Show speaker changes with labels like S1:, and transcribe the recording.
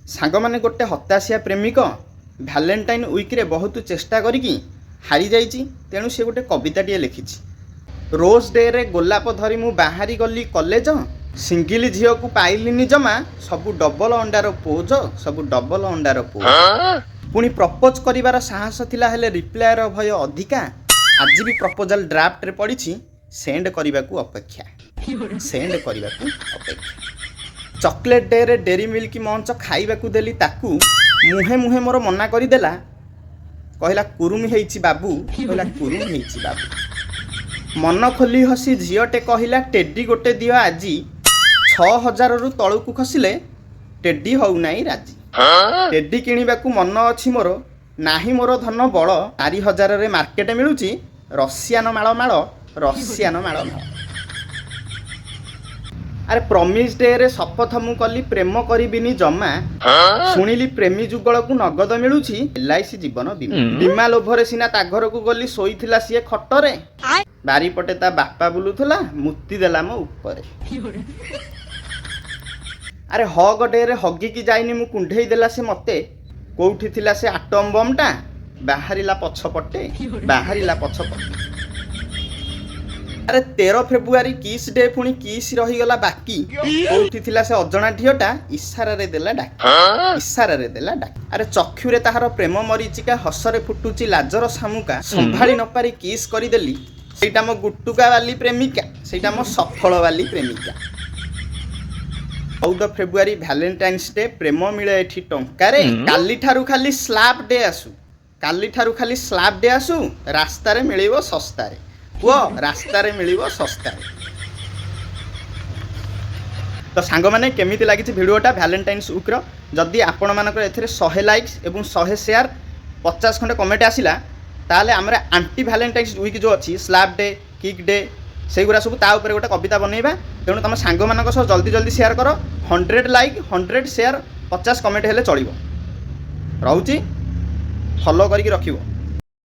S1: सांग मैंने गोटे हताशिया प्रेमिक भैलेंटाइन वीक्रे बहुत चेष्टा करी हारी जाइए तेणु से गोटे कविताटे लिखी। रोज डे रे गोलाप धरी मु बाहरी गली कॉलेज सिंगिल झील को पाइलिनी जमा सबू डबल अंडार पोज सबू डबल अंडार पोज पुणी प्रपोज करिवार साहस थिला हेले रिप्लायर भय अधिका आज भी प्रपोजल ड्राफ्ट रे पड़ी सेंड करने को अपेक्षा सेंड करने को अपेक्षा चॉकलेट डे रे डेरी मिल्क मंच खाइबा को देली ताकू मुहे मुहे मोर मना करदेला कहला कुरुमी हेइची बाबू कहला कुरुमी हेइची बाबू मन खोली हसी झीटे कहला टेडी गोटे दियो आजी 6000 रु तळु को खसिले टेडी हौ नाही राजी टेडी किनिबा को मन अछि मोर नाही मोर धन बळ 4000 रे मार्केट मिलुची रसियान माळ माळ रसियान माळ माळ। अरे प्रमिस डे रे शपथ मु कली प्रेम करिबिनी जमा सुनिली प्रेमी जुगल को नगद मिलुची LIC जीवन बीमा बीमा लोभरे सिना ता घर को गली सोईथिला सिए खटरे बारी पटे ता बापा बुलुथला मुक्ति देला मो ऊपर। अरे हग डे रे हगी की जाइनी मु कुंढेई देला से मते कोउठी थिला से आटम बमटा बाहरिला पछपटे बाहरिला पछपटे। अरे 13 फेब्रुआरी किस डे पुणी किस रहीगला बाकी कोउठी थिला से अजणा ढियोटा इशारा रे देला डाक इशारा रे देला डाक। अरे चक्षुरे ताहार प्रेम मरीचिका हसरे फुटुची लाजर सामुका संभाली न पारी किस करी देली सेटा मो गुटुका वाली प्रेमिका सेटा मो सफल वाली प्रेमिका। 14 फेब्रुआरी वैलेंटाइन्स डे प्रेम मिले एठी टंकारे काली ठारू खाली स्लैप डे आसु काली ठारू खाली स्लैप डे आसु रास्ता रे मिलिबो सस्ता रे वो रास्ता रे मिलिबो सस्ता रे। तो सांग माने केमिति लागिछि भिडियोटा वैलेंटाइन्स वीक्र जदि आपण मानकर एथिरे 100 लाइक्स एवं 100 शेयर 50 खंडे कमेंट आसिला ताले हमरा आंटी वैलेंटाइन्स वीक जो अछि स्लैप डे किक डे सेगुरा सब ता ऊपर गोटे कविता बनैबा तेणु तुम सांग मानक सह जल्दी जल्दी शेयर करो 100 लाइक 100 शेयर 50 कमेंट हेले चलिबो। रहउची फॉलो करिक रखिबो।